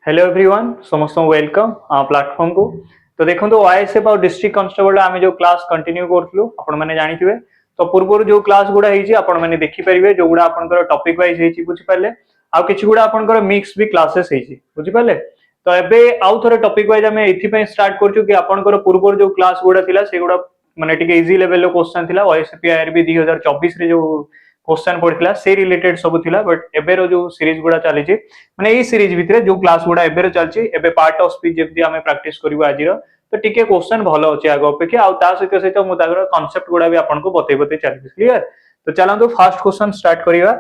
Hello everyone समस्त welcome platform को। तो देखो ओएसएफ और डिस्ट्रिक्ट कांस्टेबल आम जो क्लास कंटिन्यू करूँ आपण मैंने जानिथिबे। तो पूर्व जो क्लास गुड़ा आपण मैंने देखि परिबे जो गुड़ा आपनकर टॉपिक वाइज हेची बुझि पाले आ किछि गुड़ा आपनकर मिक्स भी क्लासेस हेची बुझि पाले। तो एबे आउ थोरे टॉपिक वाइज हम एथि पय स्टार्ट करछु कि आपनकर पूर्व जो क्लास गुड़ा थिला से गुड़ा माने टिके इजी लेवल रो क्वेश्चन थिला ओएसएफ आरबी 2024 रे जो क्वेश्चन पड़ता से रिलेटेड सब थिला बट एबेर जो सीरीज गुड़ा चली माने ये सीरीज भितर जो क्लास गुड़ा एबेर चलची एबे पार्ट ऑफ स्पीच जेमति हमें प्रैक्टिस करबो आज तो टिके क्वेश्चन भलो अछि आगो अपेक्षा आ ता सहित सहित मु तागर कांसेप्ट गुड़ा भी आपन को बतै बतै चली क्लियर। तो चलंतु फर्स्ट क्वेश्चन स्टार्ट करिवा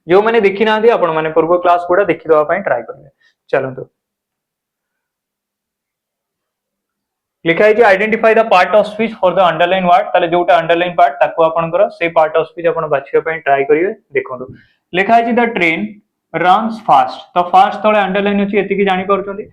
जो माने देखि नांदी आपण माने पूर्व क्लास गुड़ा देखि दवा पय ट्राई करबे। चलंतु लिखा है identify the part of speech for the underline word ताले जोटा अंडरलाइन पार्ट ताको आपन करो से पार्ट ऑफ स्पीच आपन बाछिया पय ट्राई करिवे। देखो लिखा है द ट्रेन रन्स फास्ट तो फास्ट तळे अंडरलाइन अछि एति की जानि परछोंती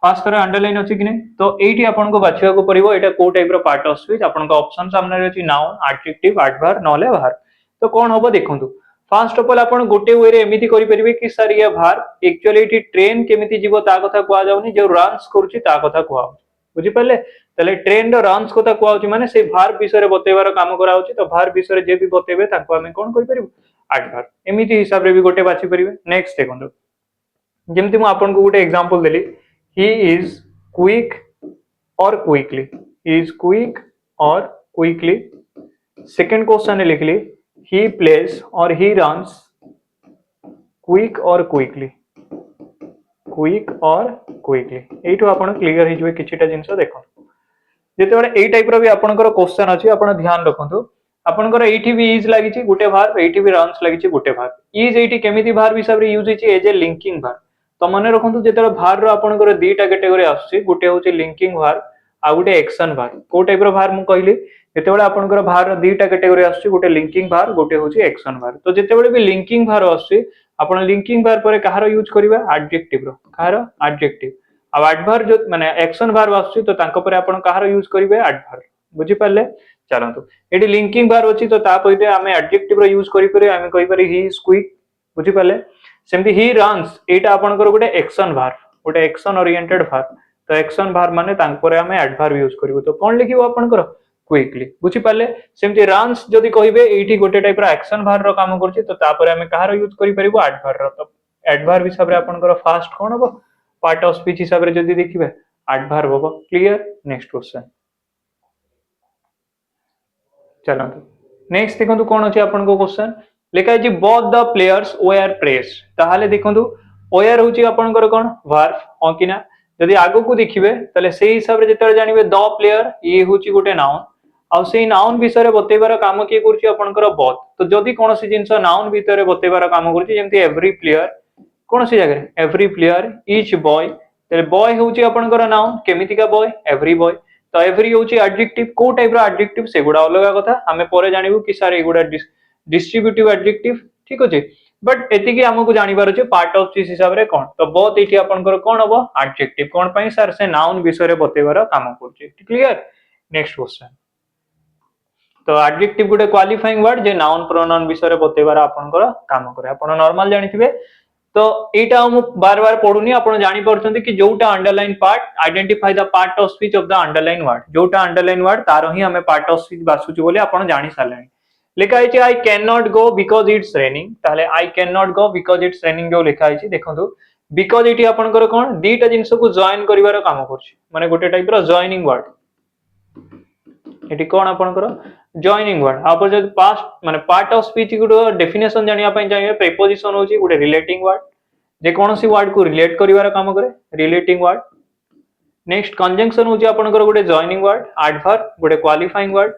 फास्ट तळे अंडरलाइन अछि कि नै तो एठी आपन को बाछिया को परिबो एटा को टाइप रो पार्ट ऑफ स्पीच आपन को ऑप्शन सामने रे अछि नाउन एडजेक्टिव एडवर्ब नले वर्ब। तो कोन होबो देखंतु फर्स्ट ऑफ ऑल आपन गोटे वे रे एमिति करि परिबे कि सर ये वर्ब एक्चुअली एठी ट्रेन केमिति जीवो ता कथा कुआ जाउनी जो रन्स करूची ता कथा कुआ बुझी पाले तले ट्रेन रो रन्स कथा कुआउची माने से भार विषय रे बतेबार काम कराउची तो भार विषय रे जे भी बतेबे ताको हमें कोन करि परिबो एडवर्ब एमिति हिसाब रे भी गोटे बाछि परिबे। नेक्स्ट देखंतु जेमति मु आपन को गोटे example Delhi he is quick और क्विकली ही इज क्विक और क्विकली। सेकंड क्वेश्चन ने लिखली ही प्लेज और ही रन्स क्विक और क्विकली क्विक और क्विकली एठो आपण क्लियर हे जवे किछिटा जिंस देखो जेते बडे एई टाइप रो भी आपनकर क्वेश्चन अछि आपण ध्यान रखंतु आपनकर एठी भी इज लागि छि गुटे वर्ब एठी भी रन्स लागि छि गुटे वर्ब इज एठी केमिति वर्ब हिसाब रे यूज छि एज ए लिंकिंग वर्ब। तो मने रखंतु जेते वर्ब रो आपनकर दीटा कैटेगरी आछि गुटे होछि लिंकिंग वर्ब आ गुटे एक्शन वर्ब को टाइप रो वर्ब मु कहली जेते बडे आपनकर वर्ब रो दीटा कैटेगरी आछि गुटे लिंकिंग वर्ब गुटे होछि एक्शन वर्ब। तो जेते बडे भी लिंकिंग वर्ब आछि आपण लिंकिंग वर्ब पर कहारो यूज करिबा एडजेक्टिव रो कहारो एडजेक्टिव आ एडवर्ब जो माने एक्शन वर्ब आछि तो तांको पर आपण कहारो यूज करिबे एडवर्ब बुझि पाले। चलंतु एडी लिंकिंग वर्ब अछि तो ता पहिले हमें एडजेक्टिव रो यूज करि परे हमें कहि परे ही इज क्विक बुझि पाले। सेमति ही रन्स एटा आपनकर गुटे एक्शन वर्ब गुटे एक्शन ओरिएंटेड वर्ब तो एक्शन वर्ब माने तांको पर हमें एडवर्ब यूज करिवो तो कोन लिखिबो आपनकर क्विकली बुझि पाले। सेमति रन्स जदि कहिबे एठी गोटे टाइप रो एक्शन वर्ब रो काम करछि तो ता पर हमें कहारो यूज करि परिबो एडवर्ब रो तो एडवर्ब हिसाब रे आपनकर फास्ट कोन होबो पार्ट ऑफ स्पीच हिसाब रे जदि देखिबे एडवर्ब होबो क्लियर। नेक्स्ट क्वेश्चन चलंतु नेक्स्ट देखंतु कोन अछि आपन को क्वेश्चन लिखा है both the players were pressed ताहाले देखंतु वेयर होछि आपनकर कोन वर्ब हो कि ना जदि आगो को देखिबे तले सेही हिसाब रे जेतले जानिबे द प्लेयर ये होछि गोटे नाउन आ सेही नाउन विषय बतेबार काम किए करछि आपनकर बोथ। तो जदि कोनोसी जिंस नाउन भीतर बतेबार काम करछि जेमति एवरी प्लेयर कोनोसी जगह एवरी प्लेयर ईच बॉय तले बॉय होछि आपनकर नाउन केमितिका बॉय एवरी बॉय तो एवरी होछि एडजेक्टिव को टाइप रो एडजेक्टिव से गुडा अलग कथा हमें परे जानिबु कि सारे गुडा डिस्ट्रीब्यूटिव एडजेक्टिव ठीक अछि बट एति कि हमकु जानिबार अछि पार्ट ऑफ दिस हिसाब रे कोन तो बोथ एठी आपनकर कोन हबो एडजेक्टिव कोन पई सर से नाउन विषय रे बतेबार काम करछि क्लियर। नेक्स्ट क्वेश्चन तो एडजेक्टिव गुटे क्वालिफाइंग वर्ड जे नाउन प्रोनाउन विषय रे बतेबार आपनकर काम करे आपण नॉर्मल जानिथिबे। तो एटा हम बार बार पढुनी आपण जानि परछन्ती कि जोटा underline part identify the part of speech of the underline word जोटा अंडरलाइन वर्ड तारो ही हमें पार्ट ऑफ स्पीच बासुची बोले आपण जानि सालेनी। लिखा है I can not go because it's raining ताले I can not go because it's raining जो लिखा है देखंतु बिकॉज एटी आपनकर कोन दीटा जिंस को जॉइन करिवार काम करछि माने गोटे टाइप रो जॉइनिंग वर्ड एटी कोन आपनकर जॉइनिंग वर्ड आपर जब पास्ट माने part of speech Gudi definition जानिया पय चाहिए प्रीपोजिशन होची गुडे रिलेटिंग वर्ड जे कोनोसी वर्ड को रिलेट करिवार काम करे रिलेटिंग वर्ड। नेक्स्ट कंजंक्शन होची आपनकर गुडे जॉइनिंग वर्ड एडवर्ब गुडे क्वालिफाइंग वर्ड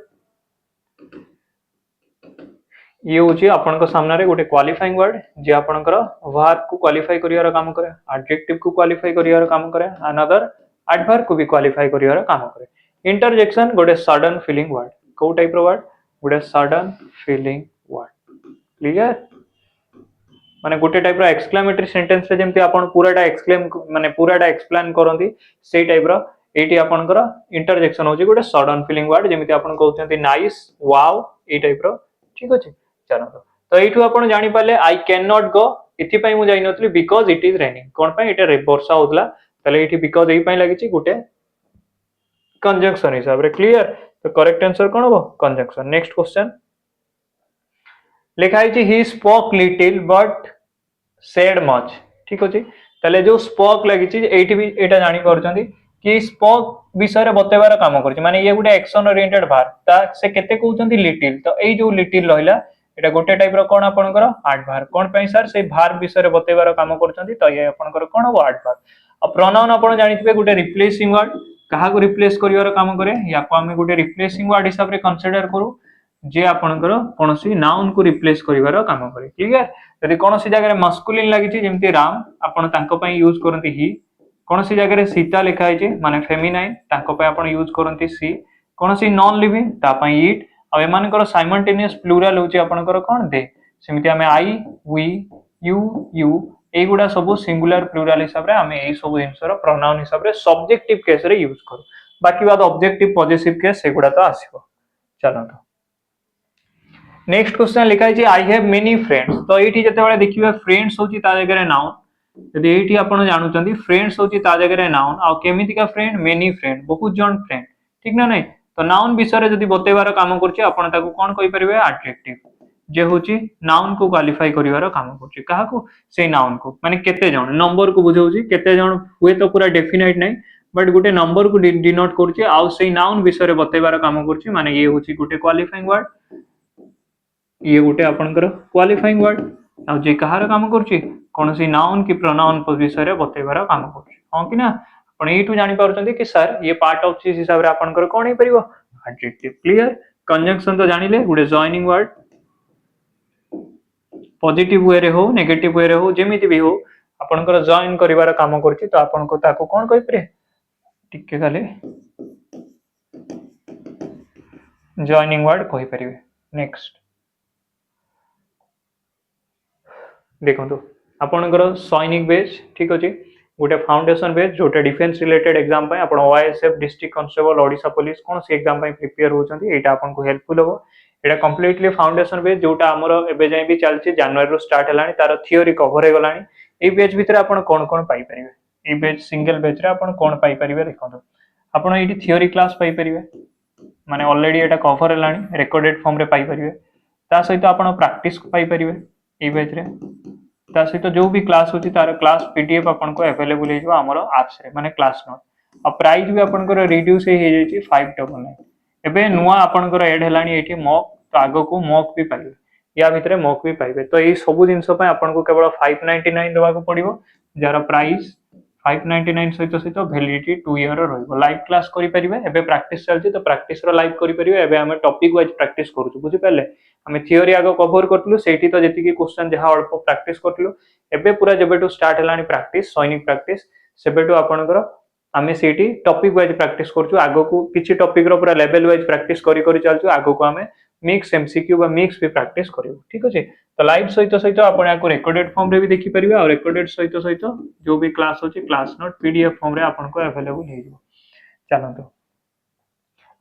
ये होची आपन को सामने रे गोटे क्वालिफाइंग वर्ड जे आपनकर वर्ब को क्वालिफाई करियार काम करे एडजेक्टिव को क्वालिफाई करियार काम करे अनदर एडवर्ब को भी क्वालिफाई करियार काम करे। इंटरजेक्शन गोटे सडन फीलिंग वर्ड को टाइप रो वर्ड गोटे सडन फीलिंग वर्ड क्लियर माने गोटे टाइप रो एक्सक्लेमेटरी सेंटेंस रे जेमति आपन पूराटा एक्सक्लेम माने पूराटा एक्सप्लेन करंती सेही टाइप रो एटी आपनकर इंटरजेक्शन होची गोटे सडन फीलिंग वर्ड जेमति आपन कहउछंती नाइस वाओ ए टाइप रो ठीक अछि। चलो तो एठू आपण जानि पाले आई कैन नॉट गो एथि मु जाई नथली बिकॉज इट इज रेनिंग कोन पई एटा वर्षा होतला तले एठी बिकॉज एई पई लागिची गुटे कंजंक्शन हिसाब रे क्लियर तो करेक्ट आंसर कोन हो कंजंक्शन नेक्स्ट क्वेश्चन लिखा है he spoke little but said much ठीक अछि तले जो स्पोक लागिची एठी भी एटा जानि परछंती कि स्पोक विषय बतेबार काम करछि माने ये गुटे एक्शन ओरिएंटेड भार ता से केते कहउछंती लिटिल तो एई जो लिटिल रहिला एटा गोटे टाइप रो कोन आपनकर आठ भार कोन पई सर से भार विषय बतेबार काम करछंती तो ये आपनकर कोन हो आठ भार अब प्रोनाउन आपण जानिथिबे गुटे रिप्लेसिंग वर्ड कहा को रिप्लेस करिवार काम करे या को हमें गुटे रिप्लेसिंग वर्ड हिसाब रे कंसीडर करू जे आपनकर कोनोसी नाउन को रिप्लेस करिवार काम करे क्लियर यदि कोनोसी जगह रे मस्कुलिन लागिची जेमति राम आपण तांको पई यूज करंती ही कोनोसी जगह रे सीता लिखा है माने फेमिनाइन तांको पे आपण यूज करंती सी कोनोसी नॉन लिविंग ता पई इट आ एमानकर साइमल्टेनियस प्लूरल होची आपनकर कोन दे सेमिति हमें आई वी यू एगुडा सब सिंगुलर प्लूरल हिसाब रे हमें एई सब जिंसर प्रोनाउन हिसाब रे सब्जेक्टिव केस रे यूज करू बाकी बाद ऑब्जेक्टिव पॉजिटिव केस सेगुडा तो आसीबो चलो तो नेक्स्ट क्वेश्चन लिखा है आई हैव मेनी फ्रेंड्स तो एठी जते बेले देखिबे फ्रेंड्स होची ता जगह रे नाउन यदि एठी आपण जानुचंदी फ्रेंड्स होची ता जगह रे नाउन आ केमिति का फ्रेंड मेनी फ्रेंड बहुत जन फ्रेंड ठीक ना नहीं तो नाउन विषय रे जदि बतेबार काम करछि आपण ताको कोन कहि परिबे एडजेक्टिव जे होची नाउन को क्वालिफाई करिवार काम करछि काहा को से नाउन को माने केते जण नंबर को बुझौछि केते जण हुए तो पूरा डेफिनेट नै बट गुटे नंबर को डिनोट करछि आ से नाउन विषय रे बतेबार काम करछि माने ये होची गुटे क्वालिफाइंग वर्ड ये गोटे आपनकर क्वालिफाइंग वर्ड आ जे कहार काम करछि कोनोसी नाउन की प्रोनाउन विषय रे बतेबार काम करछि हां कि ना आपण एठू जानि पारुचंदी कि सर ये पार्ट ऑफ चीज हिसाब रे आपनकर कोन हे परिबो एडजेक्टिव क्लियर कंजंक्शन तो जानिले गुटे जॉइनिंग वर्ड पॉजिटिव वे रे हो नेगेटिव वे रे हो जेमिति भी हो आपनकर जॉइन करिवार काम करछि तो आपनको ताको कोन कहि परे टिके खाली जॉइनिंग वर्ड कहि परिबे नेक्स्ट देखो आपनकर सैनिक बेस ठीक अछि गोटे फाउंडेशन बेस जोटे डिफेंस रिलेटेड एग्जाम पय आपण OSF district constable Odisha police कोन से एग्जाम पय प्रिपेयर होचंती एटा आपनको हेल्पफुल हो एटा कंप्लीटली फाउंडेशन बेस जोटा हमर एबे जाय भी चलछि जनवरी रो स्टार्ट हलानी तार थ्योरी कवर हे गलानी ए बेच भीतर आपण कोन कोन पाई परिबे ए बेच सिंगल बेच रे आपण कोन पाई परिबे देखो आपण एटी थ्योरी क्लास पाई परिबे माने ऑलरेडी एटा कवर हलानी रिकॉर्डेड फॉर्म रे पाई परिबे ता सहित आपण प्रैक्टिस पाई परिबे ए बेच रे ता सहित जो भी क्लास होची तार क्लास पीडीएफ आपन को अवेलेबल हे जो हमरो एप्स रे माने क्लास नोट आ प्राइस भी आपन को रिड्यूस हे जाई 599 एबे नुवा आपन को ऐड हलानी एठी मॉक तो आगो को मॉक भी पाइबे या भितरे मॉक भी पाइबे तो ए सब जिंस पय आपन को केवल 599 देबा को पड़िबो जार प्राइस 599 सहित सहित वैलिडिटी 2 ईयर रहइबो लाइव क्लास करि परिबे एबे प्रैक्टिस चलछि तो प्रैक्टिस रो लाइव करि परिबे एबे हम टॉपिक वाइज प्रैक्टिस करूछु बुझि पले हमें थ्योरी आगो कवर करतलु सेठी तो जति की क्वेश्चन जहा अल्प प्रैक्टिस करतलु एबे पूरा जेबेटू स्टार्ट हलानी प्रैक्टिस सैनिक प्रैक्टिस सेबेटू आपनकर हमें सेठी टॉपिक वाइज प्रैक्टिस करछु आगो को किछि टॉपिक रो पूरा लेवल वाइज प्रैक्टिस करि करि चलछु आगो को हमें मिक्स एमसीक्यू बा मिक्स भी प्रैक्टिस करियो ठीक अछि तो लाइव सहित सहित आपण याको रिकॉर्डेड फॉर्म रे भी देखि परिबे और रिकॉर्डेड सहित सहित जो भी क्लास होछि क्लास नोट पीडीएफ फॉर्म रे आपण को अवेलेबल हे जिवो चलंतो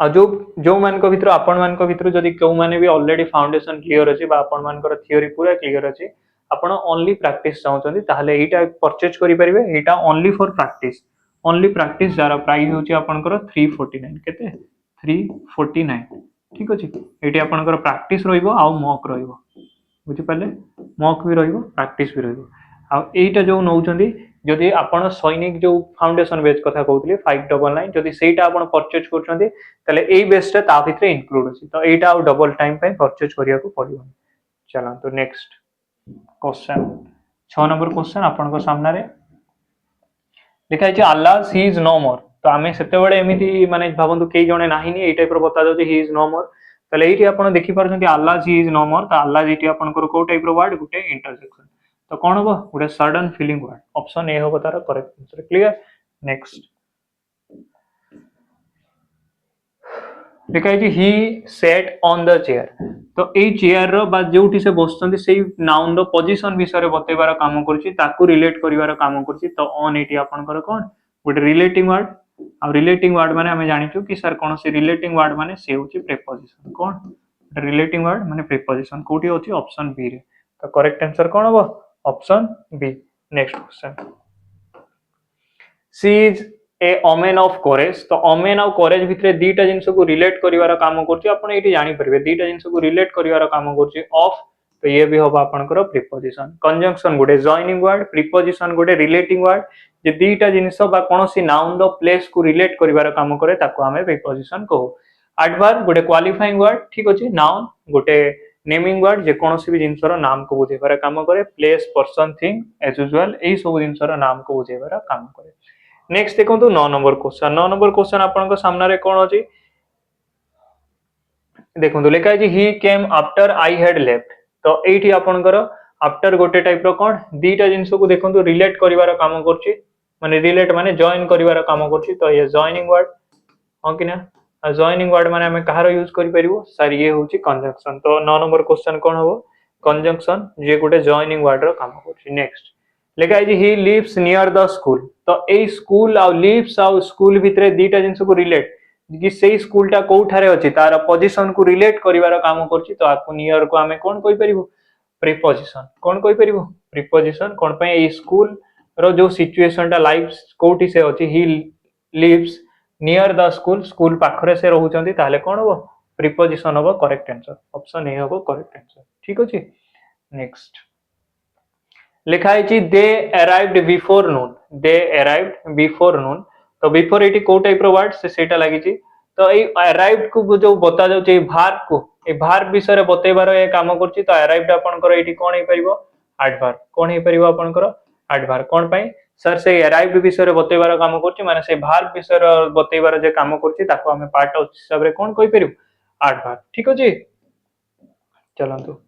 आ जो मान को भितर आपण मान को भितर जदी केउ माने भी ऑलरेडी फाउंडेशन क्लियर अछि बा आपण मान को थ्योरी पूरा क्लियर अछि आपण ओनली प्रैक्टिस चाहउछन्ती ताहले एटा परचेज करि परिबे एटा ओनली फॉर प्रैक्टिस जार प्राइस होछि आपण को 349 केते 349 ठीक अछि एटी आपण को प्रैक्टिस रहिबो आ मॉक रहिबो बुझि पाले मॉक भी रहिबो प्रैक्टिस भी रहिबो आ एटा जो नउछन्ती जदि आपण सैनिक जो फाउंडेशन बेस कथा कहउतली 599 जदि सेटा आपण परचेज करछन्ती तले एई बेसटा ता भितरे इंक्लूड अछि तो एटा आ डबल टाइम पे परचेज करिया को पड़िबो चला तो नेक्स्ट क्वेश्चन 6 नंबर क्वेश्चन आपण को सामने रे लिखा है अल्लाह ही इज नो मोर तो आमे सेते बडे एमिति माने भाबंतु केई जणे नाही नि एई टाइप रो बता दो जे ही इज नो मोर तले एठी आपण देखि परछन्ती अल्लाह ही इज नो मोर तो अल्लाह जेठी आपण को को टाइप रो वर्ड गुटे इंटरजेक्शन तो कौन होगा गुटे sudden feeling word option A होगा तारा करेक्ट आंसर क्लियर नेक्स्ट लिखा है ही सेट ऑन द चेयर तो ए चेयर रो बा जोठी से बसचंती सेही नाउन रो पोजीशन विषय रे बतेबार काम करछि ताकू रिलेट करिवार काम करछि तो ऑन एटी आपन कर कोन गुटे रिलेटिंग वर्ड आ रिलेटिंग वर्ड माने हमें जानिछु कि सर कोन से रिलेटिंग वर्ड माने से होछि प्रीपोजिशन कोन रिलेटिंग वर्ड माने प्रीपोजिशन कोठी होछि ऑप्शन बी रे तो करेक्ट आंसर कोन होबो option B. Next question, she is a woman of courage. तो ओमेन और कोरेज भितर दीटा जिनस को रिलेट करिवार काम करछि। आपण एठी जानि परिबे दीटा जिनस को रिलेट करिवार काम करछि ऑफ। तो ये भी होबा आपनकर प्रीपोजिशन। कंजंक्शन गोटे जॉइनिंग वर्ड, प्रीपोजिशन गोटे रिलेटिंग वर्ड। जे दीटा जिनस बा कोनोसी नाउन द प्लेस को रिलेट करिवार काम करे ताको हमें प्रीपोजिशन कहू। एडवर्ब गोटे क्वालिफाइंग वर्ड, ठीक अछि। नाउन गोटे नेमिंग वर्ड, जे कोनोसी भी जिनसर नाम को बुझेबार काम करे। Place, person, thing as usual एही सब जिनसर नाम को बुझेबार काम करे। नेक्स्ट देखो 9 नंबर क्वेश्चन। 9 नंबर क्वेश्चन आपन सामने रे कोन अछि देखो लिखा है he came after I had left. तो एठी आपनकर आफ्टर गोटे टाइप रो कोन दीटा जिंस को देखो रिलेट करिवार काम करछि। माने रिलेट माने जॉइन करिवार काम करछि। तो ये जॉइनिंग वर्ड हां कि ना। जॉइनिंग वर्ड माने हमें कहार यूज करि परिबो सर ये होछि कंजंक्शन। तो 9 नंबर क्वेश्चन कोन होबो कंजंक्शन जे गोटे जॉइनिंग वर्ड रो काम करछि। नेक्स्ट लिखा है he lives near the school. तो ए स्कूल आ लिव्स आ स्कूल भितरे दीटा जिंस को रिलेट कि सेही स्कूलटा कोठारे अछि तार पोजीशन को रिलेट करिवार काम करछि। तो आकु नियर को हमें कोन कहि परिबो प्रीपोजिशन। कोन कहि परिबो प्रीपोजिशन। कोन पे ए स्कूल रो जो सिचुएशन टा लाइव्स कोठी से अछि he lives near the school, school पाखरे से रहउचंती ताले कोन होबो प्रीपोजिशन होबो करेक्ट आंसर। ऑप्शन ए होबो करेक्ट आंसर, ठीक अछि। नेक्स्ट लिखा है दे अराइव्ड बिफोर नून। दे अराइव्ड बिफोर नून। तो बिफोर एटी को टाइप रो वर्ड से सेटा लागि छि। तो ए अराइव्ड को जो बता जाउ छै भार्ब को ए भार्ब विषय रे बतेबार ए काम करछि। तो अराइव्ड आपनकर एटी कोन हे परिबो एडवर्ब। कोन हे परिबो आपनकर एडवर्ब। कोन पई सर से अराइव्ड विषय रे बतेबार काम करछि माने से भार्ब विषय रे बतेबार जे काम करछि ताको हमें पार्ट ऑफ हिसाब रे कोन कहि परिबो एडवर्ब, ठीक अछि। चलंतु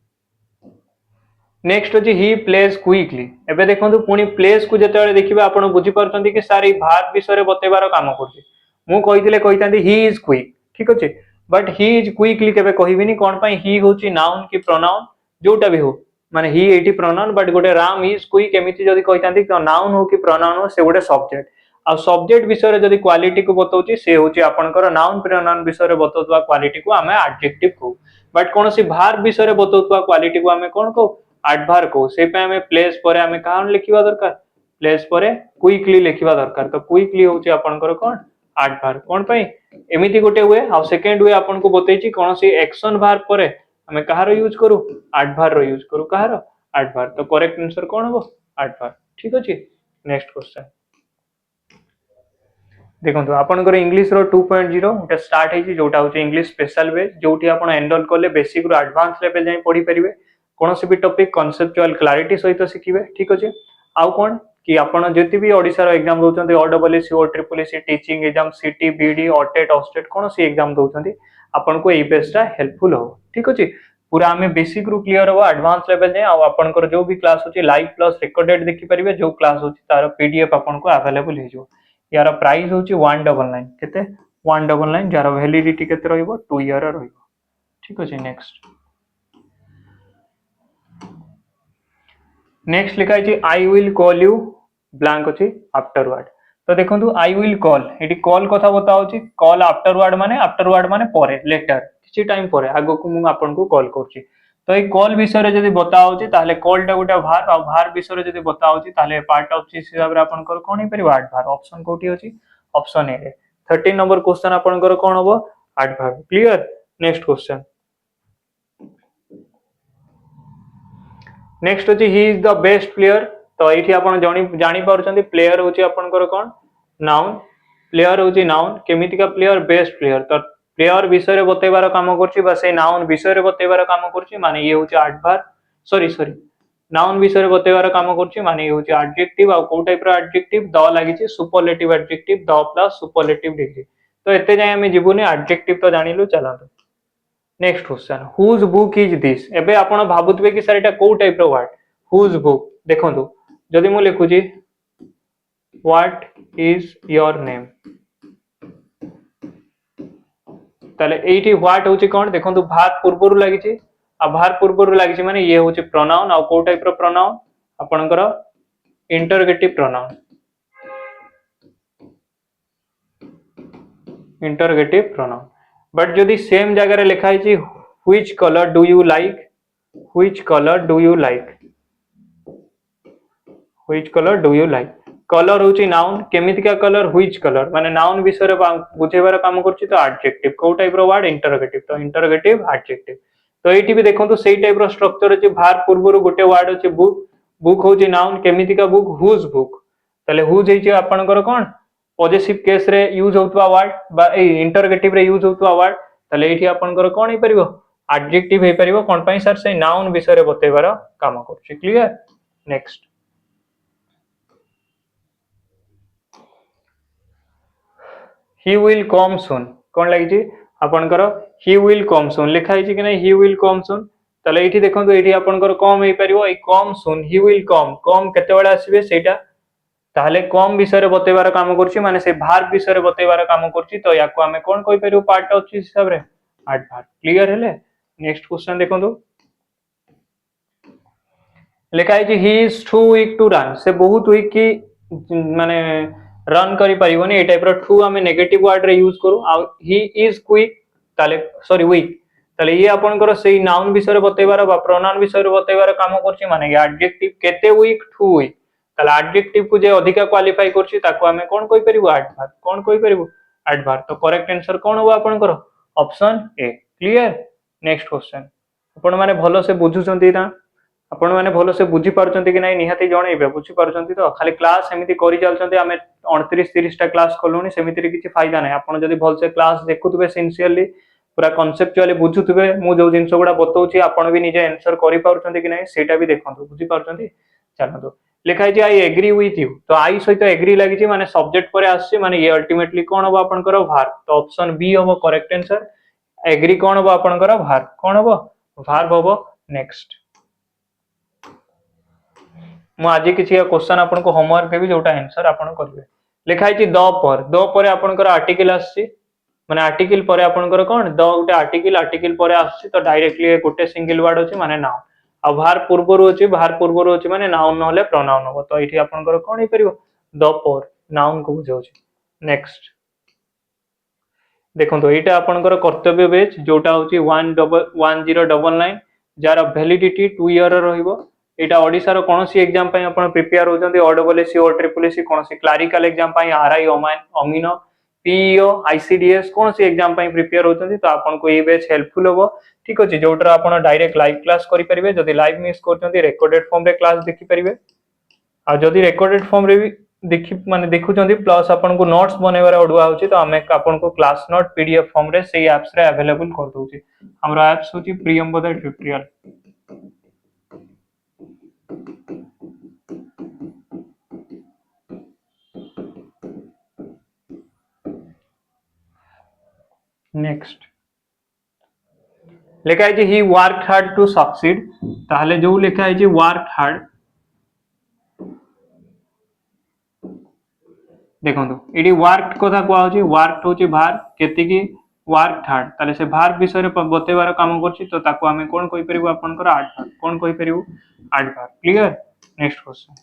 नेक्स्ट अछि ही प्लेज क्विकली। एबे देखंतु पुनी प्लेस को जते देखिबा आपण बुझी परछंती कि सारी भार्ब विषय रे बतेबार काम करछि। मु कहितले कहितांती ही इज क्विक, ठीक अछि। बट ही इज क्विकली केबे कहिबिनी। कोन पई ही होछि नाउन की प्रोनाउन जोटा भी हो। माने ही एटी प्रोनाउन बट गोटे राम इज क्विक एमिति जदी कहितांती तो नाउन हो कि प्रोनाउन हो से गोटे सब्जेक्ट। आ सब्जेक्ट विषय रे जदी क्वालिटी को बतौछि से होछि आपनकर नाउन प्रोनाउन विषय रे बतौतबा क्वालिटी को हमें एडजेक्टिव को। बट कोनोसी भार्ब विषय रे बतौतबा क्वालिटी को हमें कोन को एडवर्ब को। से पे हमें प्लेस परे हमें कान लिखिबा दरकार प्लेस परे क्विकली लिखिबा दरकार। तो क्विकली होछि आपनकर कोन एडवर्ब। कोन पई एमिति गोटे हुए। आ सेकंड हुए आपन को बतैछि कोनोसी एक्शन वर्ब परे हमें कहार यूज करू एडवर्ब रो यूज करू कहार एडवर्ब। तो करेक्ट आंसर कोन होबो एडवर्ब, ठीक अछि। नेक्स्ट क्वेश्चन देखंतु आपनकर इंग्लिश रो 2.0 उटा स्टार्ट हेछि जोटा होछि इंग्लिश स्पेशल बेस जोटी आपण एनरोल करले बेसिक रो एडवांस लेवल जाय पढी परिबे। कोनोसी भी टॉपिक कॉन्सेप्चुअल क्लैरिटी सहित शिखिबे, ठीक अछि। आउ कोन कि आपण जति भी ओडिसा रो एग्जाम दोचंती ओडब्ल्यूसी ओ ट्रिपल एसी टीचिंग एग्जाम सीटी बीडी ऑटेट ऑस्टेट कोनोसी एग्जाम दोचंती आपण को ए बेसटा हेल्पफुल हो, ठीक अछि। पूरा हमें बेसिक रू क्लियर हो एडवांस लेवल जाय। आ आपनकर जो भी क्लास होछि लाइव प्लस रिकॉर्डेड देखि परिबे। जो क्लास होछि तार पीडीएफ आपण को अवेलेबल हे जो। यार प्राइस होछि 199 केते 199 जार वैलिडिटी केते रहइबो 2 ईयर रहइबो, ठीक अछि। नेक्स्ट लिखा है I will call you blank अछि आफ्टरवर्ड। तो देखंतु I will call eighty call कथा बताउछि। कॉल आफ्टरवर्ड माने परे लेटर किछि टाइम परे आगो को मु आपन को कॉल करछि। तो ए कॉल विषय रे जदी बताउछि ताले कॉल टा गोटे भार्ब आ भार्ब विषय रे जदी बताउछि ताले पार्ट ऑफ दिस हिसाब रे आपन को कोन हे परिबा एडवर्ब। ऑप्शन कोठी अछि ऑप्शन ए। 13 नंबर क्वेश्चन आपन को कोन होबो adverb, clear. Next question next होची he is the best player. तो एठी आपण जानि पारुचंती प्लेयर होची आपनकर कोन नाउन। प्लेयर होची नाउन केमिति का प्लेयर बेस्ट प्लेयर। तो प्लेयर विषय रे बतेबार काम करछि बा से नाउन विषय रे बतेबार काम करछि माने ये होची एडवर्ब। सॉरी नाउन विषय रे बतेबार काम करछि माने ये होची एडजेक्टिव। आ को टाइप रो एडजेक्टिव द लागि छि superlative adjective the plus superlative degree. तो एते जाय हमें जिबुनी एडजेक्टिव तो जानिलु चलांतु। Next question whose book is this. एबे आपण भाबुतबे कि सर एटा को टाइप रो वर्ड हुज बुक। देखंतु जदि मु लिखुची व्हाट इज योर नेम ताले एठी व्हाट होची कोन देखंतु भार्ब पूर्वरु लागि छि। आ भार्ब पूर्वरु लागि छि माने ये होची प्रोनाउन। आ को टाइप रो प्रोनाउन आपणकर interrogative pronoun. Interrogative pronoun. But जदि सेम जगह रे लिखा है which colour do you like which colour do you like which colour do you like colour होची नाउन केमितिका कलर व्हिच कलर माने नाउन विषय बुझेबार काम करछि तो एडजेक्टिव को टाइप रो वर्ड इंटरोगेटिव तो इंटरोगेटिव एडजेक्टिव तो एठी भी देखंतु सेही टाइप रो स्ट्रक्चर अछि भार पूर्वरु गोटे वर्ड अछि बुक बुक होची नाउन केमितिका बुक हुज बुक तले हुज हेची आपनकर कोन पॉजिटिव केस रे यूज होतवा वर्ड बा ए इंटरोगेटिव रे यूज होतवा वर्ड तले एठी आपनकर कोन हे परिबो एडजेक्टिव हे परिबो कोन पई सर से नाउन विषय रे बतेबार काम करछि clear next he will come soon कोन लागि छी आपनकर he will come soon लिखा हिची कि नै he will come soon तले एठी देखंतु एठी आपनकर कम हे परिबो ए come soon he will come केते बेला आसीबे सेटा ताले कम विषय रे बतेबार काम करछि माने से भार विषय रे बतेबार काम करछि तो याको हमें कोन कहि परिबो पार्ट ऑफ हिसाब रे एडभार्ब क्लियर हेले नेक्स्ट क्वेश्चन देखंतु लिखा हिची he is too weak to run से बहुत वीक की माने रन करि परिबोनी ए टाइप रो टू हमें नेगेटिव वर्ड रे यूज करू आ ही इज क्विक ताले सॉरी वीक ताले ये आपनकर सेही नाउन विषय रे बतेबार बा प्रोनाउन विषय रे बतेबार काम करछि माने एडजेक्टिव केते वीक टू वीक ताले एडजेक्टिव को जे अधिका क्वालिफाई करछि ताको हमें कोन कहि परिबो एडभार्ब कोन कहि परिबो एडभार्ब तो करेक्ट आंसर कोन हो आपनकर option A clear next question आपण माने भलो से बुझुचंती ना आपण माने भलो से बुझी पारचंती कि नै निहाती जणैबे बुझी पारचंती तो खाली क्लास एमिति करि चलचंती हमें 29 30 टा क्लास कलोनी सेमिति रे किछि फायदा नै आपण जदी भल से क्लास देखुतबे सिंसियरली पूरा कांसेप्चुअली बुझुतबे मु जो जिंस गुडा बतौछि आपण भी निजे आंसर करि पारचंती कि नै सेटा भी देखंतु बुझी पारचंती चलंतु लिखा है आई एग्री विथ यू तो आई सहित एग्री लगी माने सब्जेक्ट पर आसी माने ये अल्टीमेटली कोन हो आपनकर वर्ब तो ऑप्शन बी हो करेक्ट आंसर एग्री कोन हो आपनकर वर्ब कोन हो वर्ब हो नेक्स्ट मु आज किसी क्वेश्चन आपन को होमवर्क देबी जोटा आंसर आपन करबे लिखा है द पर आपनकर आर्टिकल आसी माने आर्टिकल पर आपनकर कोन द गोटे आर्टिकल पर आसी तो डायरेक्टली गोटे सिंगल वर्ड अछि माने नाउन आ भार पूर्वरु अछि माने नाउन नहले प्रोनाउन हो तो एठी आपनकर कोन हे परिबो द पर नाउन को बुझाउछि नेक्स्ट देखंतो एटा आपनकर कर्तव्य बेच जोटा होछि 1099 जार वैलिडिटी 2 ईयर रहइबो एटा ओडिसा रो कोनोसी एग्जाम पई आपण प्रिपेयर होजंती ओडब्ल्यूएससी और ट्रिपलएससी कोनोसी क्लरिकल एग्जाम पई आरआई अमीनो पीईओ आईसीडीएस कोनोसी एग्जाम पई प्रिपेयर होजंती तो आपन को ए बैच हेल्पफुल होबो ठीक अछि जोटर आपण डायरेक्ट लाइव क्लास करि परिबे जदी लाइव मिस करचंती रेकॉर्डेड फॉर्म रे क्लास देखि परिबे आ जदी रेकॉर्डेड फॉर्म रे भी देखि माने देखुचंती प्लस आपन को नोट्स बनेबार अडुआ होछि तो हमें आपन को क्लास नोट पीडीएफ फॉर्म रे सेही एप्स रे अवेलेबल कर दोछि हमरा एप्स होछि प्रियंबदा ट्यूटोरियल नेक्स्ट लिखा है ही वर्क हार्ड टू सक्सीड ताहले जो लिखा है वर्क हार्ड देखंतु एडी वर्क कथा को आउची वर्क होची भार केति की वर्क हार्ड ताले से भार विषय रे बतेबार काम करछि तो ताको हमें कोन कहि परिबो आपनकर एडभार्ब कोन कहि परिबो एडभार्ब क्लियर नेक्स्ट क्वेश्चन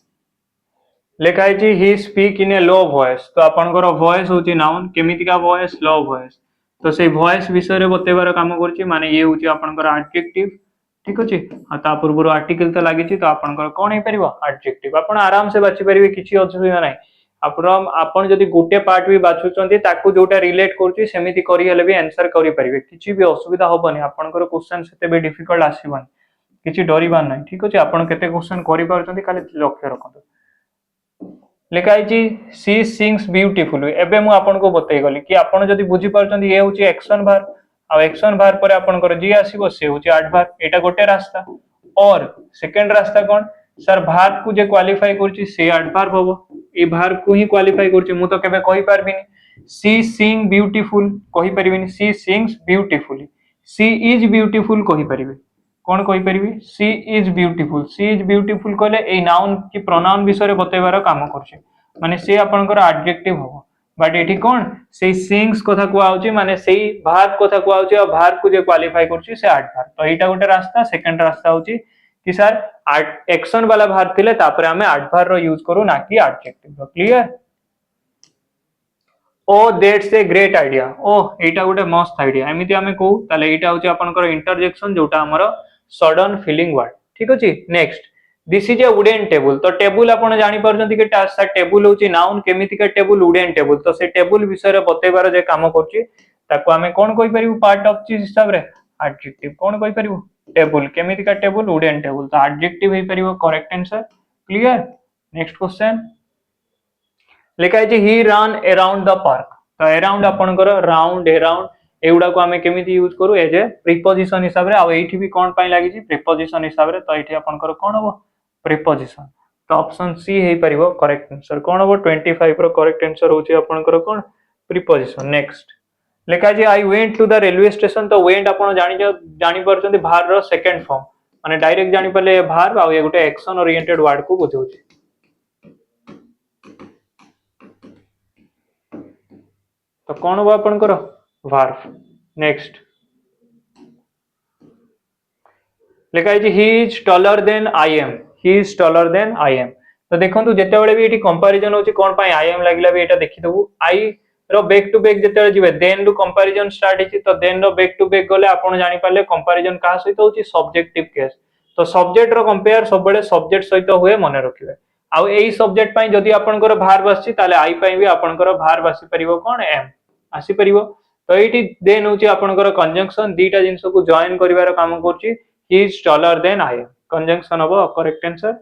लिखा है he speak in A low voice तो आपनकर वॉइस होची नाउन केमिति का वॉइस लो वॉइस तो से वॉइस विषय रे बतेबार काम करछि माने ये होची आपनकर एडजेक्टिव ठीक अछि आ ता पूर्व आर्टिकल तो लागि छि तो आपनकर कोन हे परिबो एडजेक्टिव आपण आराम से बाछि परिबे किछि असुविधा नै आपण जदि गोटे पार्ट भी बाछुचंती ताकू जोटा रिलेट करछि सेमिति करि हेले भी आंसर करि परिबे किछि भी असुविधा होबनी आपनकर क्वेश्चन सेते भी डिफिकल्ट आसीबन किछि डरिबान नै ठीक अछि आपण केते क्वेश्चन करि पारचंती खाली लक्ष्य रखंतु लिखा है सी सिंग्स ब्यूटीफुली एबे मु आपन को बतै गली कि आपण जदि बुझी पारचंती ये होची एक्शन भार आ एक्शन भार पर आपनकर जी आसीबो से होची एडभार्ब एटा गोटे रास्ता और सेकंड रास्ता कोन सर भार को जे क्वालिफाई करछि से एडभार्ब होबो ए भार को ही क्वालिफाई करछि मु तो केबे कहि पारबिनी सी सिंग ब्यूटीफुल कहि परिबिनी she sings beautifully she is beautiful कहि परिबे कोन कहि परिबी सी इज ब्यूटीफुल कहले ए नाउन की प्रोनाउन विषय रे बतेबार काम करछि माने से आपनकर एडजेक्टिव हो बट एठी कोन से सिंग्स कथा को आउची माने सेही भार्ब कथा को आउची और भार्ब को जे क्वालिफाई करछि से एडभार्ब तो एटा गोटे रास्ता सेकंड रास्ता होची कि सर एक्शन वाला भार्ब थिले तापर हमें एडभार्ब रो यूज करू ना कि adjective clear O that's a great idea ओ एटा गोटे मस्त आइडिया एमिति हमें कहू ताले एटा होची आपनकर इंटरजेक्शन जोटा हमर सडन फीलिंग वर्ड ठीक अछि next this is A wooden table तो टेबल आपण जानि परछंती कि टेबल होची नाउन केमिति का टेबल वुडेन टेबल तो से टेबल विषय रे बतेबार जे काम करची ताको आमे कोन कहि परिबु पार्ट ऑफ चीज हिसाब रे एडजेक्टिव कोन कहि परिबु टेबल केमिति का टेबल वुडेन टेबल तो एडजेक्टिव हे परिबो correct answer clear next question लिखा है he run around the park तो अराउंड आपनकर राउंड अराउंड एगुडा को आमे केमिति यूज करू एज ए प्रीपोजिशन हिसाब रे आ एठी भी कोन पई लागि छि प्रीपोजिशन हिसाब रे तो एठी आपनकर कोन हो प्रीपोजिशन तो ऑप्शन सी हे परिबो करेक्ट आंसर कोन हो 25 रो करेक्ट आंसर होची आपनकर कोन प्रीपोजिशन नेक्स्ट लिखा है I went to the railway station तो वेंट आपण जानि परछंती भार रो सेकंड फॉर्म माने डायरेक्ट जानि पले भार आ ये गुटे एक्शन ओरिएंटेड वर्ड को बुझौची तो कौन हो आपनकर वर्ब नेक्स्ट लिखा है he is taller than I am he is taller than I am तो देखंतु जेते बेले भी एठी कंपैरिजन होची कोन पई आई एम लागिला भी एटा देखि दबु आई रो बैक टू बैक जेते जिवे देन रु कंपैरिजन स्टार्ट हिची तो देन रो बैक टू बैक गले आपण जानि पाले कंपैरिजन का सहित होची सब्जेक्टिव केस तो सब्जेक्ट रो कंपेयर सब बेले सब्जेक्ट सहित होए मने रखिबे आउ एई सब्जेक्ट पई जदी आपनकर वर्ब आसी ताले आई पई भी आपनकर वर्ब आसी परिबो कोन एम आसी परिबो तो एठी देन होची आपनकर कंजंक्शन दीटा जिंस को जॉइन करिवार काम करची he is taller than I am conjunction हबो करेक्ट आंसर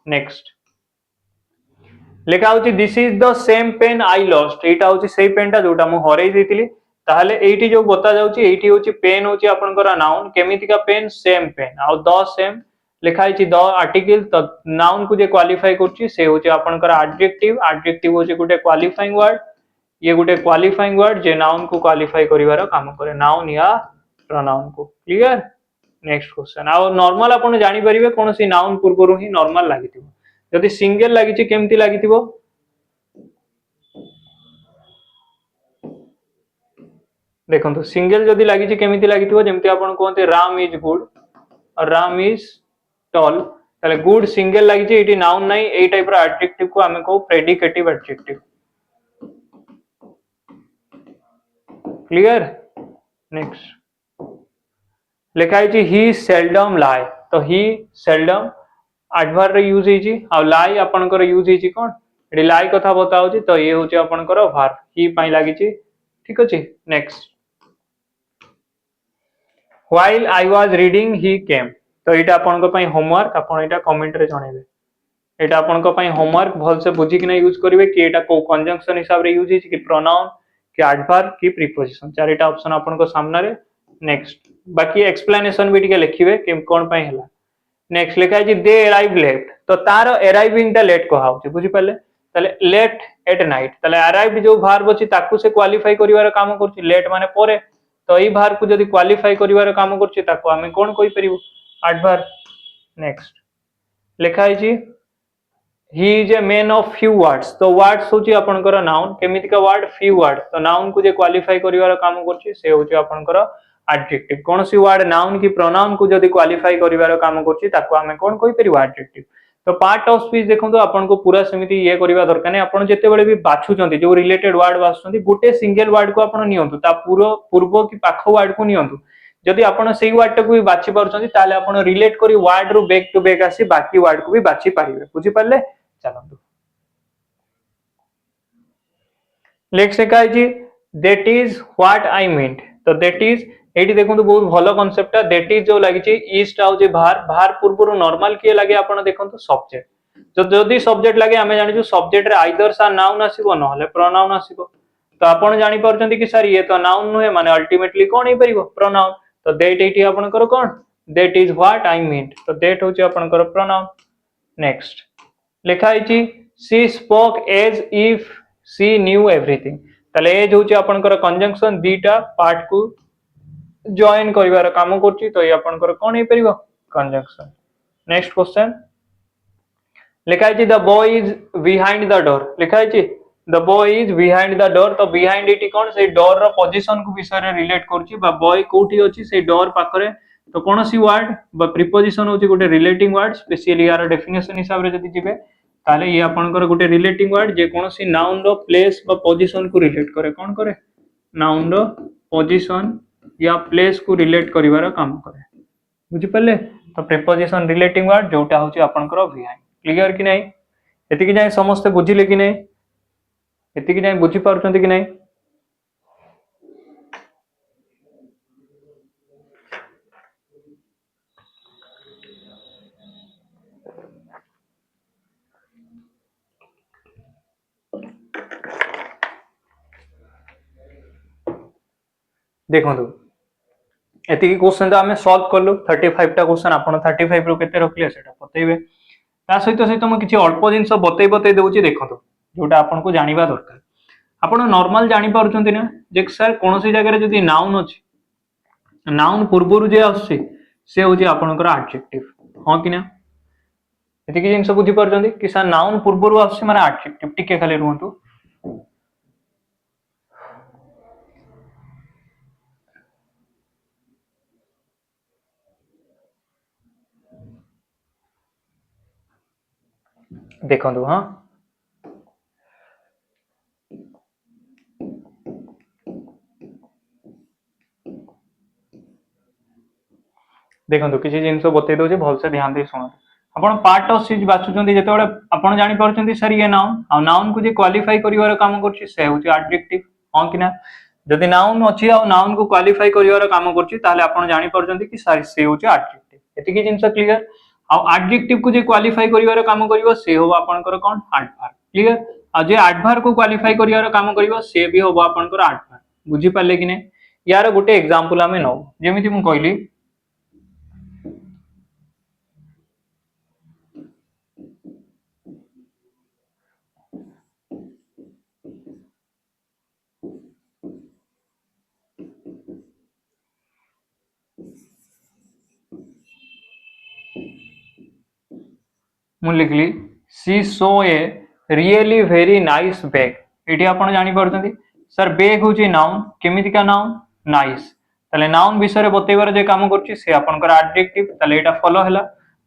नेक्स्ट लिखा होची this is the same pen I lost एटा होची सेही पेनटा जोटा मु हरई देतिली ताहले एठी जो बता जाउची एठी होची पेन होची आपनकर नाउन केमिति का पेन सेम पेन आ द सेम लिखा है द आर्टिकल तो नाउन को जे क्वालिफाई करची से होची आपनकर एडजेक्टिव एडजेक्टिव होची गुटे क्वालिफाइंग वर्ड ये गुटे क्वालिफाइंग वर्ड जे नाउन को क्वालिफाई करिवार काम करे नाउन या प्रोनाउन को क्लियर नेक्स्ट क्वेश्चन आ नॉर्मल आपण जानि परिबे कोनसी नाउन पूर्वरु ही नॉर्मल लागितिबो जदि सिंगल लागिछि केमति लागितिबो देखंतु सिंगल जदि लागिछि केमिति लागितिबो जेमति आपण कोनते राम इज गुड और राम इज टॉल ताले गुड सिंगल लागिछि एटी नाउन नाही एई टाइप रो एडजेक्टिव को हमें को प्रेडिकेटिव एडजेक्टिव क्लियर नेक्स्ट लिखा है ही सेल्डम लाई तो ही सेल्डम एडवर्ब रे यूज हिची आ लाई आपनकर यूज हिची कोन एडी लाई कथा बताउची तो ये होची आपनकर वर्ब ही पई लागिची ठीक अछि next while I was reading he came तो एटा आपनकर पई होमवर्क आपन एटा कमेंट रे जणेबे एटा आपनकर पई होमवर्क भल से बुझी कि नै यूज करिवे कि एटा को कंजंक्शन हिसाब रे यूज हिची कि प्रोनाउन कि एडवर्ब कि प्रीपोजिशन चारिटा ऑप्शन आपनको सामने रे नेक्स्ट बाकी एक्सप्लेनेशन भी टिके लिखिबे कि कोन पई हला नेक्स्ट लिखा है दे अराइव लेट तो तार अराइविंग टा लेट कहा होची बुझी पाले तले लेट एट नाइट तले अराइव जो वर्ब अछि ताकू से क्वालिफाई करिवार काम करछि लेट माने परे तो ई वर्ब को जदी क्वालिफाई करिवार काम करछि ताकू हमें कोन कहि परिबो एडवर्ब नेक्स्ट लिखा है he is a man of few words तो वर्ड्स होची आपनकर नाउन केमिति का वर्ड फ्यू वर्ड तो नाउन को जे क्वालिफाई करिवार काम करछि से होची आपनकर एडजेक्टिव कौन सी वर्ड नाउन की प्रोनाउन को जदी क्वालिफाई करिवार काम करछि ताको हमें कोन कहि परिबो एडजेक्टिव तो पार्ट ऑफ स्पीच देखंतु आपन को पूरा समिति ये करिवा दरकार नै आपन जेते बेले भी बाछुचंती जो रिलेटेड वर्ड बाछुचंती गुटे सिंगल वर्ड को आपन नियंतु ता पूर्व की पाखो वर्ड को नियंतु जदी आपन सेही वर्ड को भी बाछि परछंती ताले आपन रिलेट करी वर्ड रो बैक टू बैक आसी बाकी वर्ड को भी बाछि पारिबे बुझि पाले चलंतु नेक्स्ट लिखा है that is what I meant तो दैट इज एटी देखंतु बहुत भलो कांसेप्ट दैट इज जो लागि छि इज टा होचे भार पूर्व नॉर्मल किए लागे आपण देखंतु सब्जेक्ट जो जदी सब्जेक्ट लागे हमें जानि जो सब्जेक्ट रे आइदर सा नाउन आसीबो न हले प्रोनाउन आसीबो तो आपण जानि परछंती कि सर ये तो नाउन नुहे माने अल्टीमेटली कोन हे परिबो प्रोनाउन तो दैट एटी आपण कर कोन that is what I meant तो दैट होचे आपण कर प्रोनाउन नेक्स्ट लिखा है she spoke as if she knew everything तले एज होचे आपण कर कंजंक्शन दीटा पार्ट को जॉइन करिवार काम करछि तो ये आपनकर कोन हे परिबो कंजंक्शन नेक्स्ट क्वेश्चन लिखा है the boy is behind the door लिखा है the boy is behind the door तो बिहाइंड इटी कोन से डोर रो पोजीशन को विषय रे रिलेट करछि बा बॉय कोठी अछि से डोर पाखरे तो कोनसी वर्ड बा प्रीपोजिशन होछि गोटे रिलेटिंग वर्ड स्पेशली यार डेफिनेशन हिसाब रे जदी जिवे ताले ये आपनकर गोटे रिलेटिंग वर्ड जे कोनसी नाउन रो प्लेस बा पोजीशन को रिलेट करे कोन करे नाउन रो पोजीशन या प्लेस को रिलेट करिवार काम करे बुझि पले तो प्रीपोजिशन रिलेटिंग वर्ड जोटा होची आपनकर बिहाइंड क्लियर कि नहीं एतिकी जाय समस्त बुझिले कि नहीं एतिकी जाय बुझी पारुछंती कि नहीं देखो एतिकी क्वेश्चन तो आम सॉल्व कलु 35 टा क्वेश्चन आपन 35 रु केते रखले सेटा बतैबे ता सहित सहित मैं किसी अल्प जिनस बतई बतई दूसरी देखो जोटा आपन को जानिबा दरकार आपण नॉर्मल जानि पारुछंती ना जे सर कोनोसी जगह जदी नाउन अछि नाउन पूर्वरु जे आसी से होची आपनकर एडजेक्टिव हां कि ना एतिकी जिनस बुझी पारुछंती कि सर नाउन पूर्वरु आसी माने एडजेक्टिव टिके खाली रहंतु देखो हाँ देखो किसी जिनस बतई दउचे भलसे ध्यान दे सुनो आपण पार्ट ऑफ स्पीच बाछुचंती जेतेबेले आपण जानि पारुचंती सर ये नाउन आ नाउन को जे क्वालिफाई करिवार काम करछि से होची एडजेक्टिव हां कि ना जदि नाउन अछि आ नाउन को क्वालिफाई करिवार काम करछि ताले आपण जानि पारुचंती कि सर से होची एडजेक्टिव एतिकी जिनस क्लियर आ एडजेक्टिव को जे क्वालिफाई करिवार काम करिवो से हो आपनकर कोन एडवर्ब क्लियर आ जे एडवर्ब को क्वालिफाई करिवार काम करिवो से भी हो आपनकर एडवर्ब बुझी पाले कि नै यार गोटे एग्जांपल हमें नो जेमिति मु कहली मु लिखली she saw a really very nice bag एठी आपण जानि पारुछंती सर बैग होची नाउन केमितिका नाउन नाइस तले नाउन विषय बतैबार जे काम करछि से आपनकर एडजेक्टिव तले एटा फॉलो हैला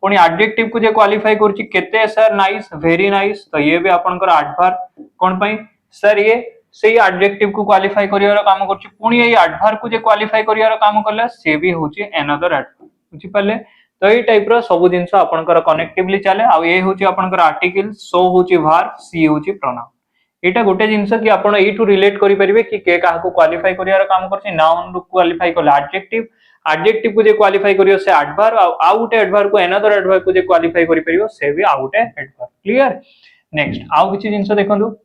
पुनी एडजेक्टिव को जे क्वालिफाई करछि केते सर नाइस वेरी नाइस तो ये भी आपनकर एडवर्ब कोन पई सर ये सेही एडजेक्टिव को क्वालिफाई करिवार काम करछि पुनी एई एडवर्ब को जे क्वालिफाई करिवार काम करला से भी होची अनदर एडवर्ब बुझि पाले तो ये टाइप रो सब जिंस आपनकर कनेक्टिवली चले आ ये होची आपनकर आर्टिकल सो होची वर्ब सी होची प्रोनाउन एटा गोटे जिंस कि आपण एठू रिलेट करि परिबे कि के काहा को क्वालिफाई करियार काम करछि नाउन रो क्वालिफाई करला एडजेक्टिव को जे क्वालिफाई करियो से एडवर्ब आ गोटे एडवर्ब को अनदर एडवर्ब को जे क्वालिफाई करि परियो से भी आ गोटे एडवर्ब क्लियर नेक्स्ट आउ किछि जिंस देखंतु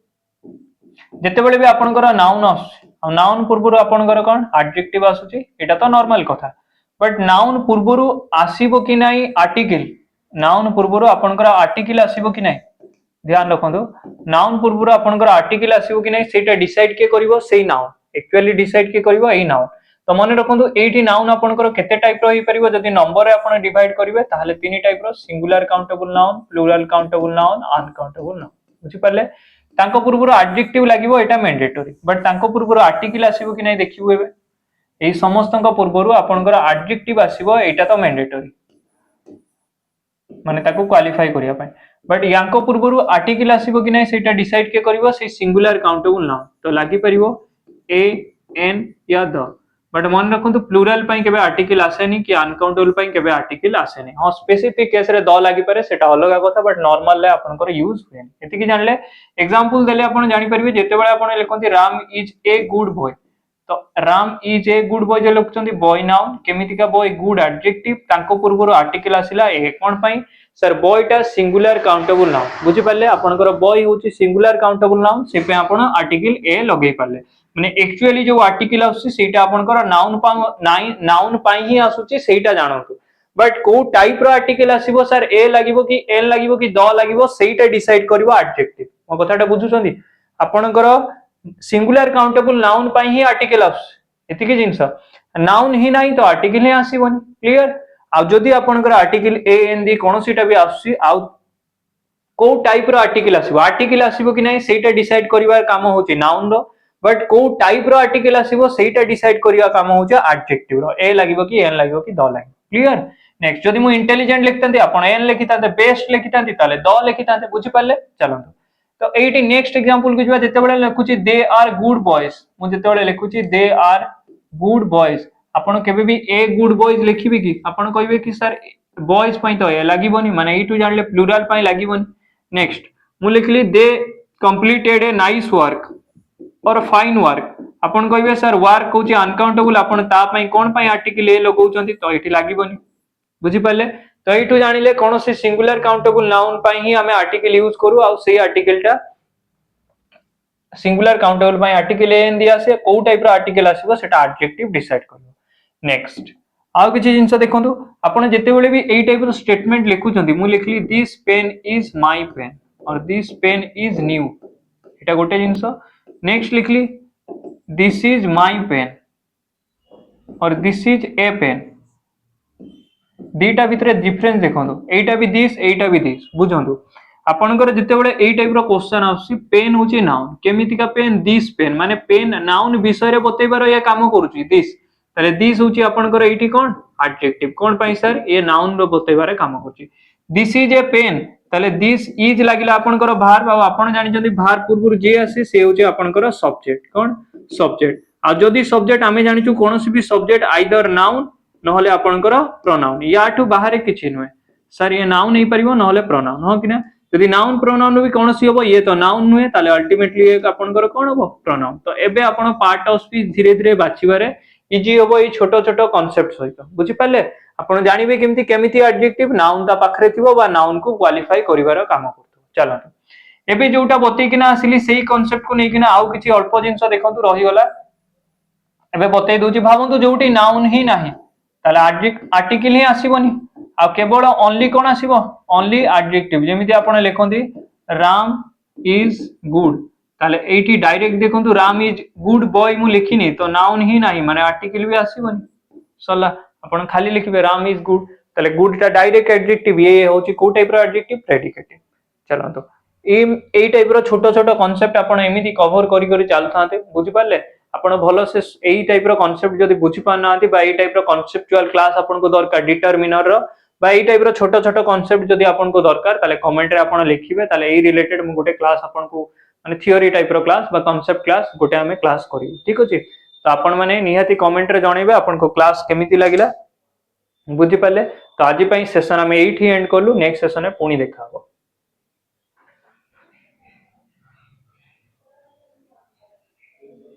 जते बेले भी आपनकर नाउन आसु नाउन पूर्वरु आपनकर कोन एडजेक्टिव आसुची एटा तो नॉर्मल कथा बट नाउन पूर्वरु आसीबो कि नाही आर्टिकल नाउन पूर्वरु आपनकर आर्टिकल आसीबो कि नाही ध्यान रखंतु नाउन पूर्वरु आपनकर आर्टिकल आसीबो कि नाही सेटा डिसाइड के करिवो सेही नाउन एक्चुअली डिसाइड के करिवो एही नाउन तो मन रखंतु एठी नाउन आपनकर केते टाइप रो होई परिवो जदि नंबर रे आपण डिवाइड करिवे ताहाले तीन टाइप रो singular countable noun plural countable noun uncountable noun बुझि पाले तांको पूर्वरु एडजेक्टिव लागिवो एटा मैंडेटरी बट तांको पूर्वरु आर्टिकल आसीबो कि नाही देखिबो एबे एई समस्त पूर्वरु आपनकर एडजेक्टिव आसीबो एटा तो मैंडेटरी माने ताको क्वालिफाई करिया पय बट यांको पूर्वरु आर्टिकल आसीबो कि नै सेटा डिसाइड के करिवो से सिंगुलर काउंटेबल नाउन तो लागि परिवो ए एन या द बट मन रखंतु प्लुरल पय केबे आर्टिकल आसेनी कि अनकाउंटेबल पय केबे आर्टिकल आसेनी हां स्पेसिफिक केस रे द लागि पारे सेटा अलग कथा बट नॉर्मल ले आपनकर यूज होय एति कि जानले एग्जांपल देले आपण जानि परिबे जेते बेले आपण लिखंती Ram is a good boy तो Ram is a good boy जे लिखुचंती बॉय नाउन केमितिका बॉय गुड एडजेक्टिव तांको पूर्वरु आर्टिकल आसिला ए कोन पई सर बॉय टा सिंगुलर काउंटेबल नाउन बुझि पाले आपनकर बॉय होची सिंगुलर काउंटेबल नाउन से पे आपण आर्टिकल ए लगै पाले माने एक्चुअली जो आर्टिकल आसुची सेटा आपनकर नाउन पाई ही आसुची सेटा जानंतु बट को टाइप रो आर्टिकल आसीबो सर ए लागिबो कि एन लागिबो कि द लागिबो सेटा डिसाइड करबो एडजेक्टिव मो कथाटा बुझुछंदी आपनकर सिंगुलर काउंटेबल नाउन पाई ही आर्टिकल आसुची एतिकी जिंस नाउन ही नाही तो आर्टिकल ही आसीबोनी क्लियर आ जदी आपनकर आर्टिकल ए एन दी कोनोसीटा भी आसुची आ को टाइप रो आर्टिकल आसीबो कि नाही सेटा डिसाइड करिवार काम होची नाउन रो बट को टाइप रो आर्टिकल आसीबो सेटा डिसाइड करिया काम होची एडजेक्टिव रो ए लागिबो कि एन लागिबो कि द लागिबो क्लियर नेक्स्ट जदी मु इंटेलिजेंट लिखतांती आपण एन लिखितांते बेस्ट लिखितांती ताले द लिखितांते बुझि पाले चलंतु तो एटी नेक्स्ट एग्जांपल को जवा जते बडे लिखुची दे आर गुड बॉयज मु जते बडे लिखुची दे आर गुड बॉयज आपण केबे भी ए गुड बॉयज लिखिबे कि आपण कहबे कि सर बॉयज तो ए लगे माने यू जान प्लूराल लगे नेक्स्ट मु लिखली दे कंप्लीटेड ए नाइस वर्क और फाइन वर्क अपन कहे सर वर्क हूँ अनकाउंटेबल अपन कौन आर्टिकल ए लगौंट तो ये लगे बुझिपारे तो यू जानिले कौन से सिंगुलर काउंटेबल नाउन ही आम आर्टिकल यूज करू से आर्टिकलटा सिंगुलर काउंटेबल आर्टिकल एन दिया से को टाइप आर्टिकल आसीबो सेटा एडजेक्टिव डिसाइड करियो नेक्स्ट आउ किछि जिंस देखंतु आपण जेतेबेले भी एई टाइप रो स्टेटमेंट लिखुचंती मु लिखली this pen is my pen और दिस पेन इज न्यू एटा गोटे जिंस नेक्स्ट लिखली दिस इज माय पेन और दिस इज ए पेन दीटा भितर डिफरेंस देखंतु एटा भी दिस बुझंतु आपनकर जितेबेले एई टाइप रो क्वेश्चन आसी पेन होची नाउन केमितिका पेन दिस पेन माने पेन नाउन विषय रे बतैबार या काम करूची दिस ताले दिस होची आपनकर एठी कोन एडजेक्टिव कोन पई सर ये नाउन रो बतैबार काम करूची दिस इज ए पेन ताले दिस इज लागिला आपनकर भार बा आपन जानि जदी भार पूर्व जे आसी से होची आपनकर सब्जेक्ट कोन सब्जेक्ट आ जदी सब्जेक्ट आमे जानिचु कोनोसी भी सब्जेक्ट आइदर नाउन नहले आपनकर प्रोनाउन याठू बाहर किछि नुए सर ये नाउन नहीं परिबो नहले प्रोनाउन हो कि ना यदि नाउन प्रोनाउन भी कौन सी हम ये तो नाउन नुहे ताले अल्टीमेटली आपनकर कौन हम प्रोनाउन तो एबे आपण पार्ट ऑफ स्पीच धीरे धीरे बाछिबारे इजी होबो ए छोटो छोटो कांसेप्ट सहित बुझि पाले आपण जानिबे केमती केमिति एडजेक्टिव नाउन ता पाखरे थिबो बा नाउन को क्वालिफाई करिवार काम करतो चलो एबे जोटा बतै किना आसिली सेही कांसेप्ट को नै किना आउ किछि अल्प जिंस देखंतु रहि गला एबे बतै दोछि भाबंतु जोटी नाउन ही नाही ताले आर्टिकल ही आसीबोनी आ केवल ओनली कौन आसीबो ओनली एडजेक्टिव जेमिति आपण लेखंती राम इज गुड ताले एठी डायरेक्ट देखंतु राम इज गुड बॉय मु लिखिनी तो नाउन ही नाही माने आर्टिकल भी आसीबोनी सला आपण खाली लिखिबे राम इज गुड ताले गुड ता डायरेक्ट एडजेक्टिव ये होची को टाइप रो एडजेक्टिव प्रेडिकेटिव चलो तो ए टाइप रो छोटो छोटो कांसेप्ट आपण एमिति कवर करी करी चलथाते बुझि पाले आपण भलो से एई टाइप रो कांसेप्ट जदी बुझि पानांती बा एई टाइप रो कांसेप्चुअल क्लास आपण को दरकार डिटरमिनर रो बा एई टाइप रो छोटो छोटो कांसेप्ट जदी आपण को दरकार ताले कमेंट रे आपण लिखिबे ताले एई रिलेटेड मु गोटे क्लास आपण को माने थियोरी टाइप रो क्लास बा कांसेप्ट क्लास गोटे हमें क्लास करी ठीक अछि तो आपण माने निहाती कमेंट रे जणैबे आपण को क्लास केमिति लागिला बुझि पाले तो आज पई सेशन हमें एठी एंड करलु नेक्स्ट सेशन में पुणी देखा हो।